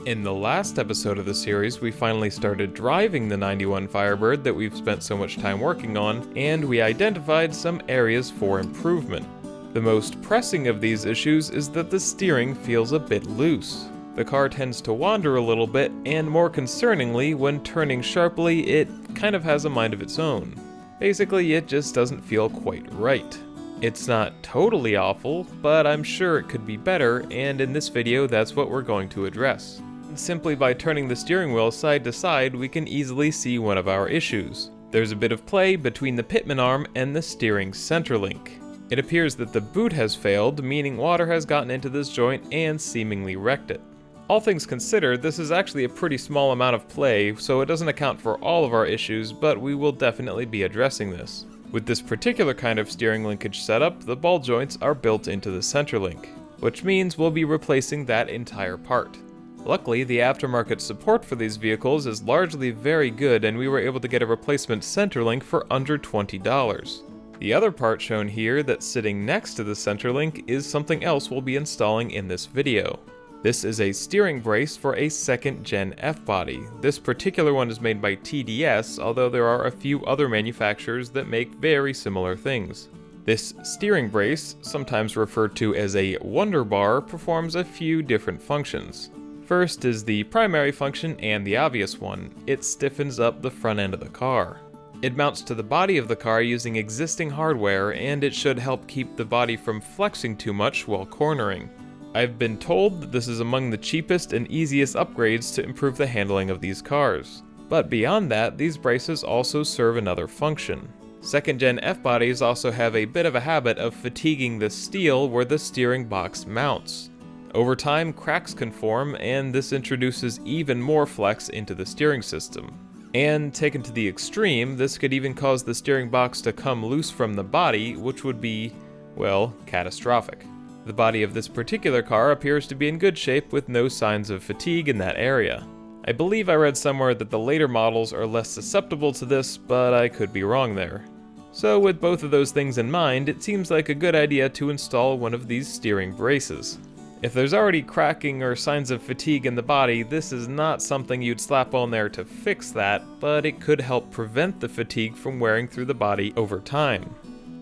In the last episode of the series, we finally started driving the 91 Firebird that we've spent so much time working on, and we identified some areas for improvement. The most pressing of these issues is that the steering feels a bit loose. The car tends to wander a little bit, and more concerningly, when turning sharply, it kind of has a mind of its own. Basically, it just doesn't feel quite right. It's not totally awful, but I'm sure it could be better, and in this video, that's what we're going to address. Simply by turning the steering wheel side to side, we can easily see one of our issues. There's a bit of play between the pitman arm and the steering center link. It appears that the boot has failed, meaning water has gotten into this joint and seemingly wrecked it. All things considered, this is actually a pretty small amount of play, so it doesn't account for all of our issues, but we will definitely be addressing this. With this particular kind of steering linkage setup, the ball joints are built into the center link, which means we'll be replacing that entire part. Luckily, the aftermarket support for these vehicles is largely very good, and we were able to get a replacement center link for under $20. The other part shown here that's sitting next to the center link is something else we'll be installing in this video. This is a steering brace for a 2nd Gen F-body. This particular one is made by TDS, although there are a few other manufacturers that make very similar things. This steering brace, sometimes referred to as a Wonder Bar, performs a few different functions. First is the primary function and the obvious one. It stiffens up the front end of the car. It mounts to the body of the car using existing hardware, and it should help keep the body from flexing too much while cornering. I've been told that this is among the cheapest and easiest upgrades to improve the handling of these cars. But beyond that, these braces also serve another function. 2nd Gen F-bodies also have a bit of a habit of fatiguing the steel where the steering box mounts. Over time, cracks can form, and this introduces even more flex into the steering system. And taken to the extreme, this could even cause the steering box to come loose from the body, which would be, well, catastrophic. The body of this particular car appears to be in good shape with no signs of fatigue in that area. I believe I read somewhere that the later models are less susceptible to this, but I could be wrong there. So with both of those things in mind, it seems like a good idea to install one of these steering braces. If there's already cracking or signs of fatigue in the body, this is not something you'd slap on there to fix that, but it could help prevent the fatigue from wearing through the body over time.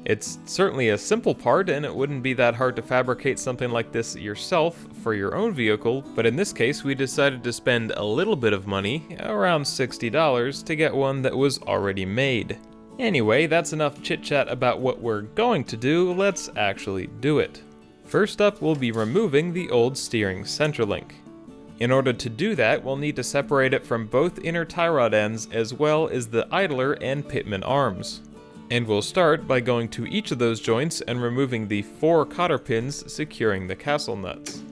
It's certainly a simple part, and it wouldn't be that hard to fabricate something like this yourself for your own vehicle, but in this case we decided to spend a little bit of money, around $60, to get one that was already made. Anyway, that's enough chit-chat about what we're going to do, let's actually do it. First up, we'll be removing the old steering center link. In order to do that, we'll need to separate it from both inner tie rod ends as well as the idler and pitman arms. And we'll start by going to each of those joints and removing the 4 cotter pins securing the castle nuts.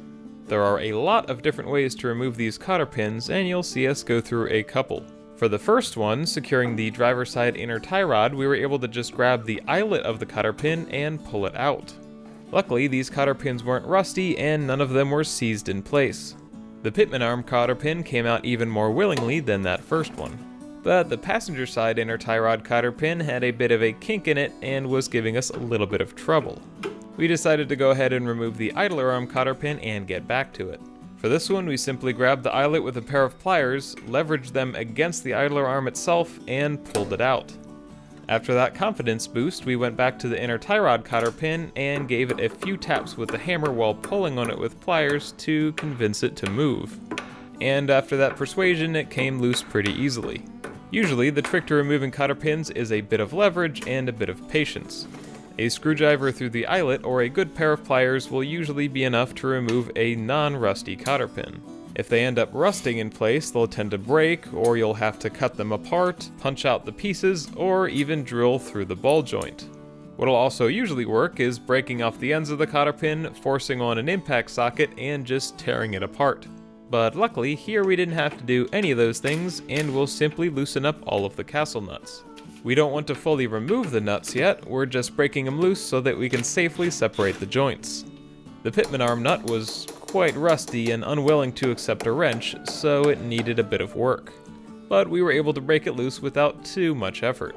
There are a lot of different ways to remove these cotter pins, and you'll see us go through a couple. For the first one, securing the driver's side inner tie rod, we were able to just grab the eyelet of the cotter pin and pull it out. Luckily, these cotter pins weren't rusty and none of them were seized in place. The pitman arm cotter pin came out even more willingly than that first one. But the passenger side inner tie rod cotter pin had a bit of a kink in it and was giving us a little bit of trouble. We decided to go ahead and remove the idler arm cotter pin and get back to it. For this one, we simply grabbed the eyelet with a pair of pliers, leveraged them against the idler arm itself, and pulled it out. After that confidence boost, we went back to the inner tie rod cotter pin and gave it a few taps with the hammer while pulling on it with pliers to convince it to move. And after that persuasion, it came loose pretty easily. Usually, the trick to removing cotter pins is a bit of leverage and a bit of patience. A screwdriver through the eyelet or a good pair of pliers will usually be enough to remove a non-rusty cotter pin. If they end up rusting in place, they'll tend to break, or you'll have to cut them apart, punch out the pieces, or even drill through the ball joint. What'll also usually work is breaking off the ends of the cotter pin, forcing on an impact socket, and just tearing it apart. But luckily, here we didn't have to do any of those things, and we'll simply loosen up all of the castle nuts. We don't want to fully remove the nuts yet, we're just breaking them loose so that we can safely separate the joints. The pitman arm nut was quite rusty and unwilling to accept a wrench, so it needed a bit of work. But we were able to break it loose without too much effort.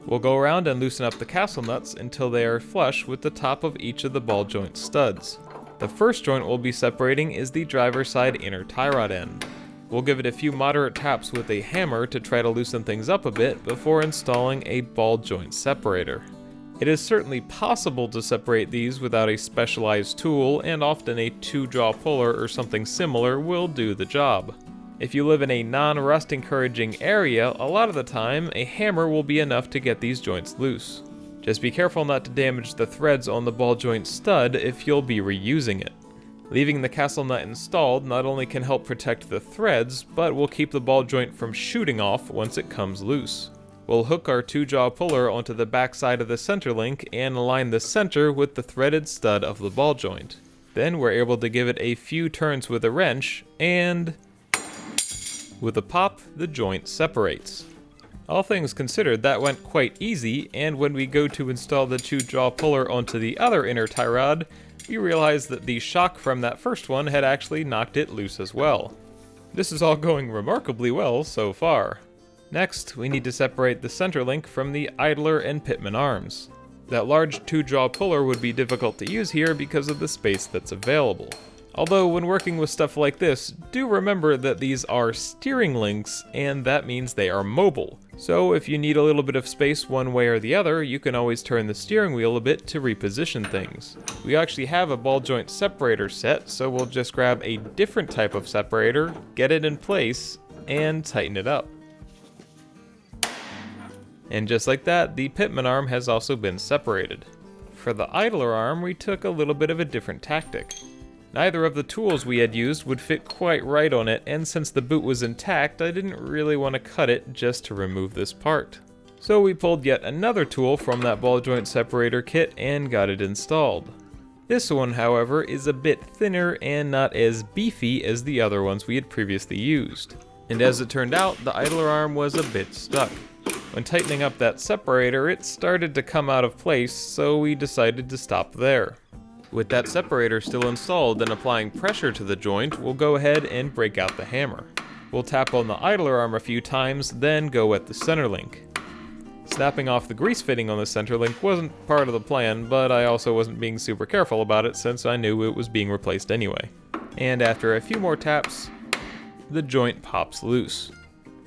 We'll go around and loosen up the castle nuts until they are flush with the top of each of the ball joint studs. The first joint we'll be separating is the driver's side inner tie rod end. We'll give it a few moderate taps with a hammer to try to loosen things up a bit before installing a ball joint separator. It is certainly possible to separate these without a specialized tool, and often a 2-jaw puller or something similar will do the job. If you live in a non-rust encouraging area, a lot of the time a hammer will be enough to get these joints loose. Just be careful not to damage the threads on the ball joint stud if you'll be reusing it. Leaving the castle nut installed not only can help protect the threads, but will keep the ball joint from shooting off once it comes loose. We'll hook our 2-jaw puller onto the back side of the center link and align the center with the threaded stud of the ball joint. Then we're able to give it a few turns with a wrench, and with a pop, the joint separates. All things considered, that went quite easy, and when we go to install the 2-jaw puller onto the other inner tie rod, we realize that the shock from that first one had actually knocked it loose as well. This is all going remarkably well so far. Next, we need to separate the center link from the idler and pitman arms. That large 2-jaw puller would be difficult to use here because of the space that's available. Although when working with stuff like this, do remember that these are steering links, and that means they are mobile. So if you need a little bit of space one way or the other, you can always turn the steering wheel a bit to reposition things. We actually have a ball joint separator set, so we'll just grab a different type of separator, get it in place, and tighten it up. And just like that, the pitman arm has also been separated. For the idler arm, we took a little bit of a different tactic. Neither of the tools we had used would fit quite right on it, and since the boot was intact, I didn't really want to cut it just to remove this part. So we pulled yet another tool from that ball joint separator kit and got it installed. This one, however, is a bit thinner and not as beefy as the other ones we had previously used. And as it turned out, the idler arm was a bit stuck. When tightening up that separator, it started to come out of place, so we decided to stop there. With that separator still installed and applying pressure to the joint, we'll go ahead and break out the hammer. We'll tap on the idler arm a few times, then go at the center link. Snapping off the grease fitting on the center link wasn't part of the plan, but I also wasn't being super careful about it since I knew it was being replaced anyway. And after a few more taps, the joint pops loose.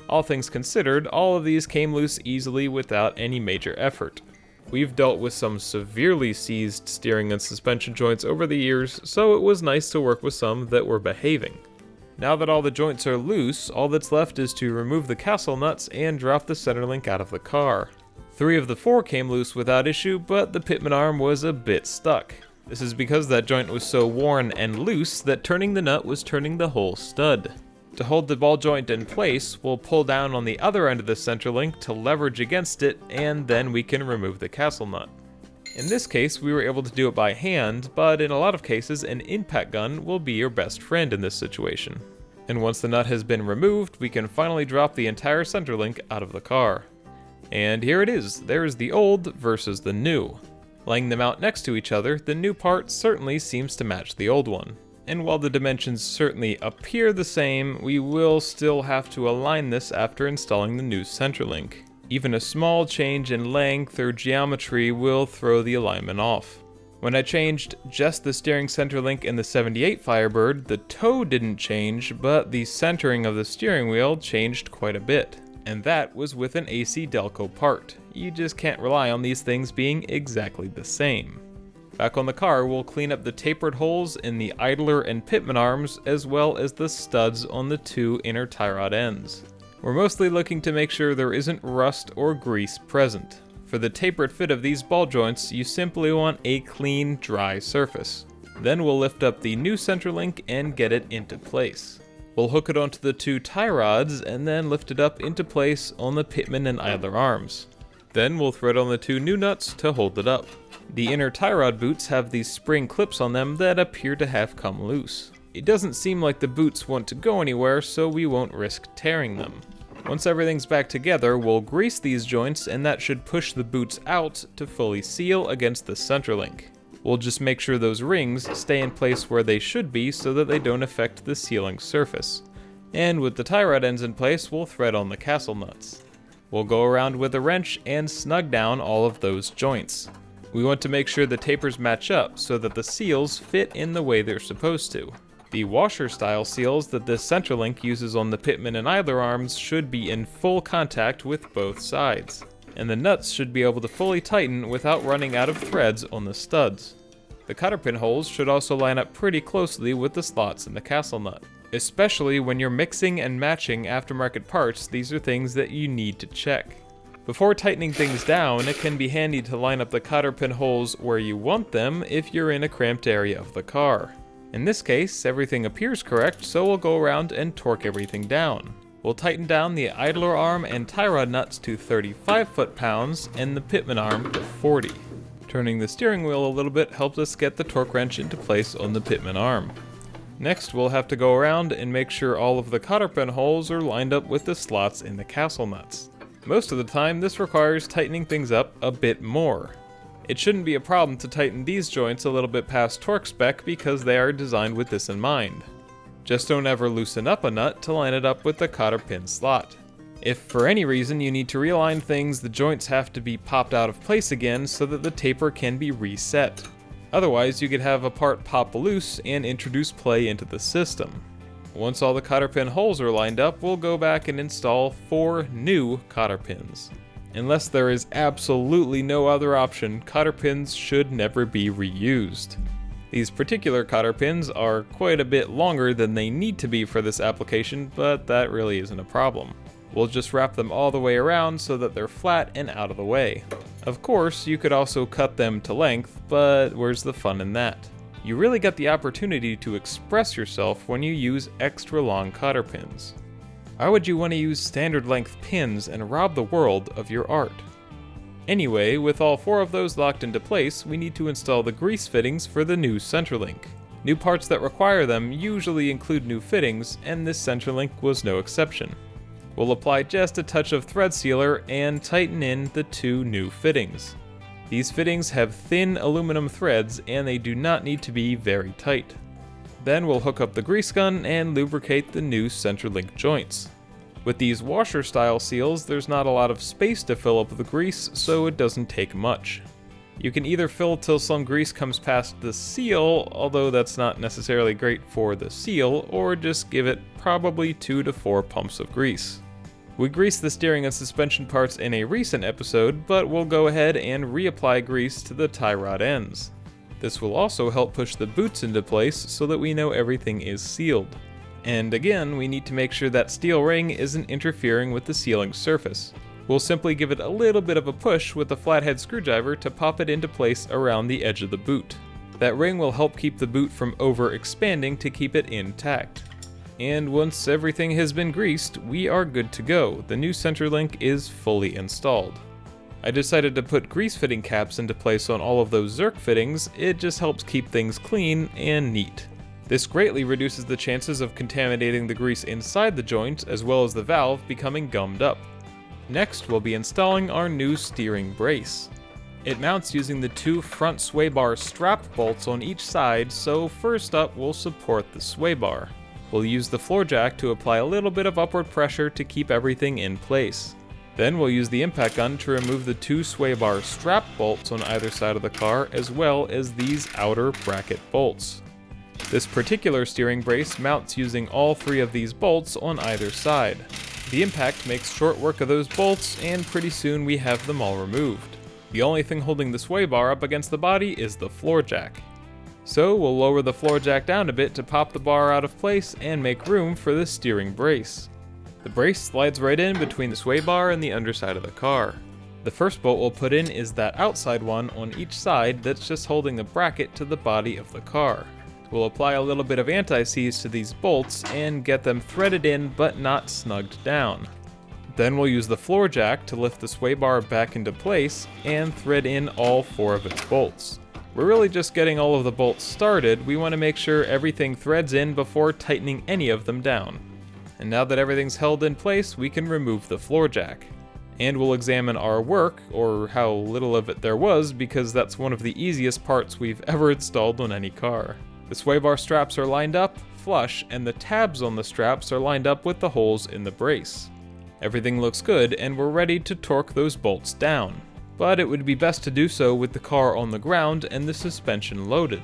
All things considered, all of these came loose easily without any major effort. We've dealt with some severely seized steering and suspension joints over the years, so it was nice to work with some that were behaving. Now that all the joints are loose, all that's left is to remove the castle nuts and drop the center link out of the car. 3 of the 4 came loose without issue, but the pitman arm was a bit stuck. This is because that joint was so worn and loose that turning the nut was turning the whole stud. To hold the ball joint in place, we'll pull down on the other end of the center link to leverage against it, and then we can remove the castle nut. In this case, we were able to do it by hand, but in a lot of cases, an impact gun will be your best friend in this situation. And once the nut has been removed, we can finally drop the entire center link out of the car. And here it is, there's the old versus the new. Laying them out next to each other, the new part certainly seems to match the old one. And while the dimensions certainly appear the same, we will still have to align this after installing the new center link. Even a small change in length or geometry will throw the alignment off. When I changed just the steering center link in the 78 Firebird, the toe didn't change, but the centering of the steering wheel changed quite a bit. And that was with an AC Delco part. You just can't rely on these things being exactly the same. Back on the car, we'll clean up the tapered holes in the idler and pitman arms, as well as the studs on the 2 inner tie rod ends. We're mostly looking to make sure there isn't rust or grease present. For the tapered fit of these ball joints, you simply want a clean, dry surface. Then we'll lift up the new center link and get it into place. We'll hook it onto the 2 tie rods and then lift it up into place on the pitman and idler arms. Then we'll thread on the 2 new nuts to hold it up. The inner tie rod boots have these spring clips on them that appear to have come loose. It doesn't seem like the boots want to go anywhere, so we won't risk tearing them. Once everything's back together, we'll grease these joints, and that should push the boots out to fully seal against the center link. We'll just make sure those rings stay in place where they should be so that they don't affect the sealing surface. And with the tie rod ends in place, we'll thread on the castle nuts. We'll go around with a wrench and snug down all of those joints. We want to make sure the tapers match up so that the seals fit in the way they're supposed to. The washer style seals that this Centrelink uses on the Pitman and idler arms should be in full contact with both sides, and the nuts should be able to fully tighten without running out of threads on the studs. The cotter pin holes should also line up pretty closely with the slots in the castle nut. Especially when you're mixing and matching aftermarket parts, these are things that you need to check. Before tightening things down, it can be handy to line up the cotter pin holes where you want them if you're in a cramped area of the car. In this case, everything appears correct, so we'll go around and torque everything down. We'll tighten down the idler arm and tie rod nuts to 35 foot-pounds and the Pitman arm to 40. Turning the steering wheel a little bit helps us get the torque wrench into place on the Pitman arm. Next, we'll have to go around and make sure all of the cotter pin holes are lined up with the slots in the castle nuts. Most of the time, this requires tightening things up a bit more. It shouldn't be a problem to tighten these joints a little bit past torque spec because they are designed with this in mind. Just don't ever loosen up a nut to line it up with the cotter pin slot. If for any reason you need to realign things, the joints have to be popped out of place again so that the taper can be reset. Otherwise, you could have a part pop loose and introduce play into the system. Once all the cotter pin holes are lined up, we'll go back and install 4 new cotter pins. Unless there is absolutely no other option, cotter pins should never be reused. These particular cotter pins are quite a bit longer than they need to be for this application, but that really isn't a problem. We'll just wrap them all the way around so that they're flat and out of the way. Of course, you could also cut them to length, but where's the fun in that? You really get the opportunity to express yourself when you use extra long cotter pins. Why would you want to use standard length pins and rob the world of your art? Anyway, with all 4 of those locked into place, we need to install the grease fittings for the new Centrelink. New parts that require them usually include new fittings, and this Centrelink was no exception. We'll apply just a touch of thread sealer and tighten in the 2 new fittings. These fittings have thin aluminum threads and they do not need to be very tight. Then we'll hook up the grease gun and lubricate the new Centrelink joints. With these washer style seals, there's not a lot of space to fill up the grease, so it doesn't take much. You can either fill till some grease comes past the seal, although that's not necessarily great for the seal, or just give it probably 2 to 4 pumps of grease. We greased the steering and suspension parts in a recent episode, but we'll go ahead and reapply grease to the tie rod ends. This will also help push the boots into place so that we know everything is sealed. And again, we need to make sure that steel ring isn't interfering with the sealing surface. We'll simply give it a little bit of a push with a flathead screwdriver to pop it into place around the edge of the boot. That ring will help keep the boot from over-expanding to keep it intact. And once everything has been greased, we are good to go. The new Centrelink is fully installed. I decided to put grease fitting caps into place on all of those Zerk fittings. It just helps keep things clean and neat. This greatly reduces the chances of contaminating the grease inside the joint as well as the valve becoming gummed up. Next, we'll be installing our new steering brace. It mounts using the 2 front sway bar strap bolts on each side, so first up we'll support the sway bar. We'll use the floor jack to apply a little bit of upward pressure to keep everything in place. Then we'll use the impact gun to remove the 2 sway bar strap bolts on either side of the car, as well as these outer bracket bolts. This particular steering brace mounts using all 3 of these bolts on either side. The impact makes short work of those bolts, and pretty soon we have them all removed. The only thing holding the sway bar up against the body is the floor jack. So we'll lower the floor jack down a bit to pop the bar out of place and make room for the steering brace. The brace slides right in between the sway bar and the underside of the car. The first bolt we'll put in is that outside one on each side that's just holding the bracket to the body of the car. We'll apply a little bit of anti-seize to these bolts and get them threaded in but not snugged down. Then we'll use the floor jack to lift the sway bar back into place and thread in all 4 of its bolts. We're really just getting all of the bolts started. We want to make sure everything threads in before tightening any of them down. And now that everything's held in place, we can remove the floor jack. And we'll examine our work, or how little of it there was, because that's one of the easiest parts we've ever installed on any car. The sway bar straps are lined up, flush, and the tabs on the straps are lined up with the holes in the brace. Everything looks good, and we're ready to torque those bolts down. but it would be best to do so with the car on the ground and the suspension loaded.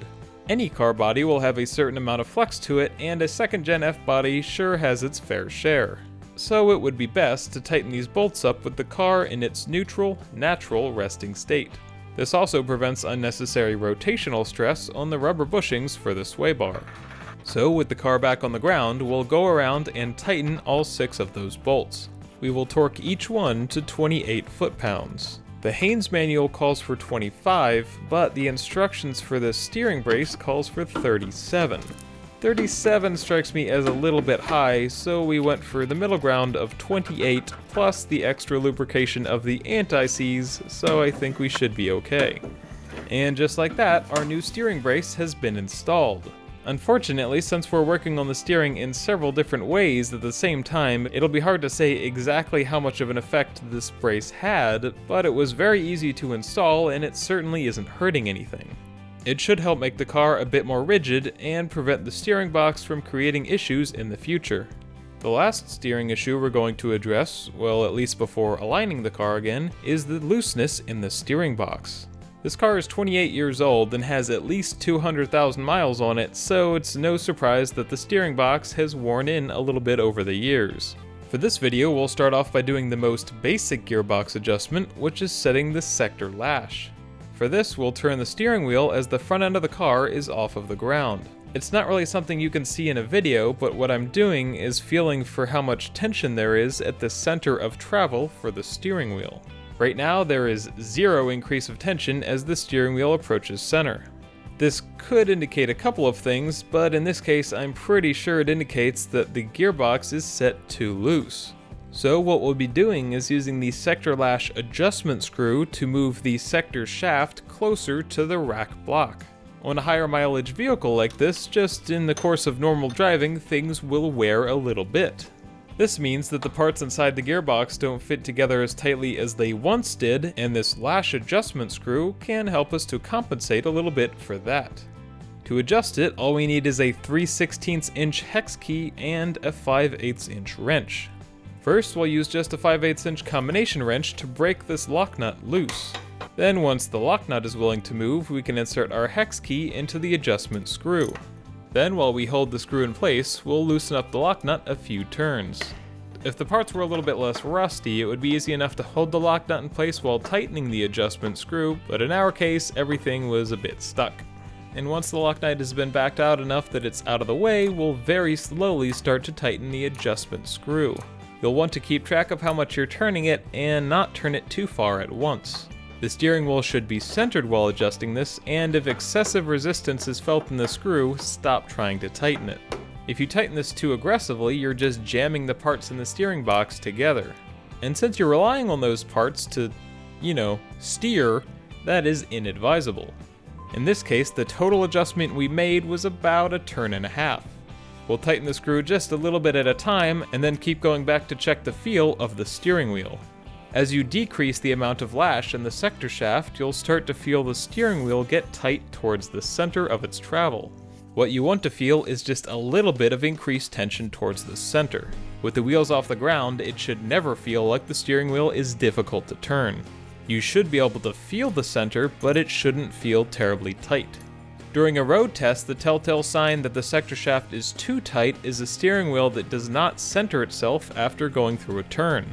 Any car body will have a certain amount of flex to it, and a 2nd Gen F body sure has its fair share. So it would be best to tighten these bolts up with the car in its neutral, natural resting state. This also prevents unnecessary rotational stress on the rubber bushings for the sway bar. So with the car back on the ground, we'll go around and tighten all 6 of those bolts. We will torque each one to 28 foot-pounds. The Haynes manual calls for 25, but the instructions for this steering brace calls for 37. 37 strikes me as a little bit high, so we went for the middle ground of 28 plus the extra lubrication of the anti-seize, so I think we should be okay. And just like that, our new steering brace has been installed. Unfortunately, since we're working on the steering in several different ways at the same time, it'll be hard to say exactly how much of an effect this brace had, but it was very easy to install and it certainly isn't hurting anything. It should help make the car a bit more rigid and prevent the steering box from creating issues in the future. The last steering issue we're going to address, well, at least before aligning the car again, is the looseness in the steering box. This car is 28 years old and has at least 200,000 miles on it, so it's no surprise that the steering box has worn in a little bit over the years. For this video, we'll start off by doing the most basic gearbox adjustment, which is setting the sector lash. For this, we'll turn the steering wheel as the front end of the car is off of the ground. It's not really something you can see in a video, but what I'm doing is feeling for how much tension there is at the center of travel for the steering wheel. Right now, there is 0 increase of tension as the steering wheel approaches center. This could indicate a couple of things, but in this case, I'm pretty sure it indicates that the gearbox is set too loose. So what we'll be doing is using the sector lash adjustment screw to move the sector shaft closer to the rack block. On a higher mileage vehicle like this, just in the course of normal driving, things will wear a little bit. This means that the parts inside the gearbox don't fit together as tightly as they once did, and this lash adjustment screw can help us to compensate a little bit for that. To adjust it, all we need is a 3/16 inch hex key and a 5/8 inch wrench. First, we'll use just a 5/8 inch combination wrench to break this lock nut loose. Then once the lock nut is willing to move, we can insert our hex key into the adjustment screw. Then while we hold the screw in place, we'll loosen up the lock nut a few turns. If the parts were a little bit less rusty, it would be easy enough to hold the lock nut in place while tightening the adjustment screw, but in our case, everything was a bit stuck. And once the lock nut has been backed out enough that it's out of the way, we'll very slowly start to tighten the adjustment screw. You'll want to keep track of how much you're turning it and not turn it too far at once. The steering wheel should be centered while adjusting this, and if excessive resistance is felt in the screw, stop trying to tighten it. If you tighten this too aggressively, you're just jamming the parts in the steering box together. And since you're relying on those parts to, steer, that is inadvisable. In this case, the total adjustment we made was about a turn and a half. We'll tighten the screw just a little bit at a time, and then keep going back to check the feel of the steering wheel. As you decrease the amount of lash in the sector shaft, you'll start to feel the steering wheel get tight towards the center of its travel. What you want to feel is just a little bit of increased tension towards the center. With the wheels off the ground, it should never feel like the steering wheel is difficult to turn. You should be able to feel the center, but it shouldn't feel terribly tight. During a road test, the telltale sign that the sector shaft is too tight is a steering wheel that does not center itself after going through a turn.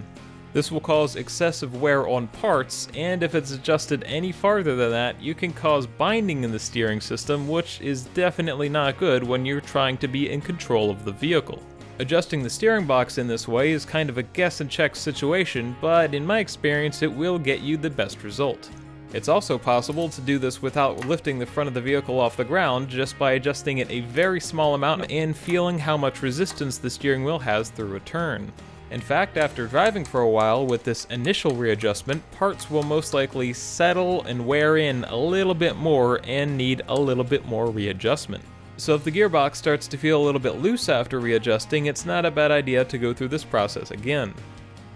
This will cause excessive wear on parts, and if it's adjusted any farther than that, you can cause binding in the steering system, which is definitely not good when you're trying to be in control of the vehicle. Adjusting the steering box in this way is kind of a guess and check situation, but in my experience it will get you the best result. It's also possible to do this without lifting the front of the vehicle off the ground, just by adjusting it a very small amount and feeling how much resistance the steering wheel has through a turn. In fact, after driving for a while with this initial readjustment, parts will most likely settle and wear in a little bit more and need a little bit more readjustment. So if the gearbox starts to feel a little bit loose after readjusting, it's not a bad idea to go through this process again.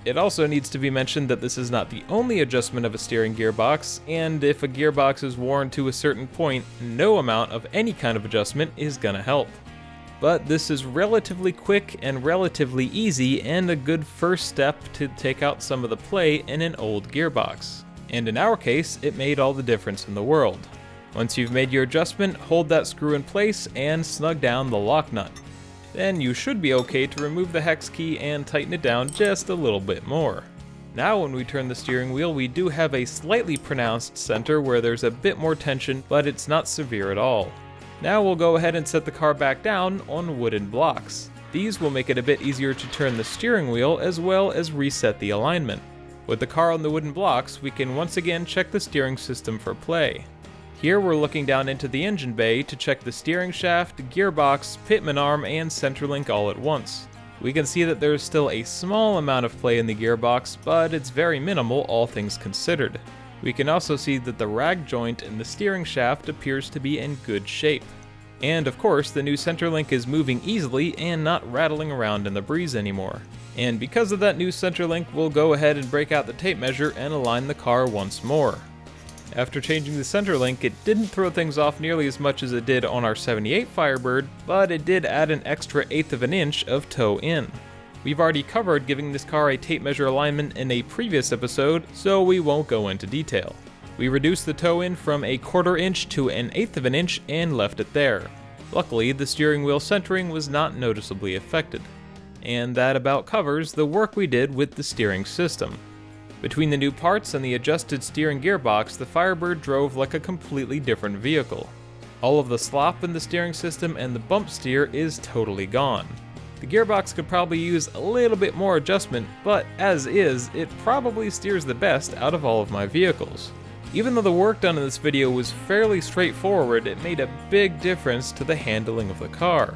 It also needs to be mentioned that this is not the only adjustment of a steering gearbox, and if a gearbox is worn to a certain point, no amount of any kind of adjustment is gonna help. But this is relatively quick and relatively easy, and a good first step to take out some of the play in an old gearbox. And in our case, it made all the difference in the world. Once you've made your adjustment, hold that screw in place and snug down the lock nut. Then you should be okay to remove the hex key and tighten it down just a little bit more. Now when we turn the steering wheel, we do have a slightly pronounced center where there's a bit more tension, but it's not severe at all. Now we'll go ahead and set the car back down on wooden blocks. These will make it a bit easier to turn the steering wheel as well as reset the alignment. With the car on the wooden blocks, we can once again check the steering system for play. Here we're looking down into the engine bay to check the steering shaft, gearbox, pitman arm, and centerlink all at once. We can see that there's still a small amount of play in the gearbox, but it's very minimal all things considered. We can also see that the rag joint in the steering shaft appears to be in good shape. And of course, the new centerlink is moving easily and not rattling around in the breeze anymore. And because of that new centerlink, we'll go ahead and break out the tape measure and align the car once more. After changing the centerlink, it didn't throw things off nearly as much as it did on our 78 Firebird, but it did add an extra 1/8 of an inch of toe in. We've already covered giving this car a tape measure alignment in a previous episode, so we won't go into detail. We reduced the toe in from 1/4 inch to 1/8 of an inch and left it there. Luckily, the steering wheel centering was not noticeably affected. And that about covers the work we did with the steering system. Between the new parts and the adjusted steering gearbox, the Firebird drove like a completely different vehicle. All of the slop in the steering system and the bump steer is totally gone. The gearbox could probably use a little bit more adjustment, but as is, it probably steers the best out of all of my vehicles. Even though the work done in this video was fairly straightforward, it made a big difference to the handling of the car.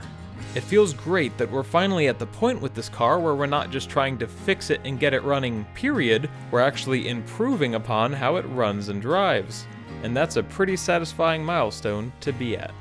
It feels great that we're finally at the point with this car where we're not just trying to fix it and get it running, period, we're actually improving upon how it runs and drives. And that's a pretty satisfying milestone to be at.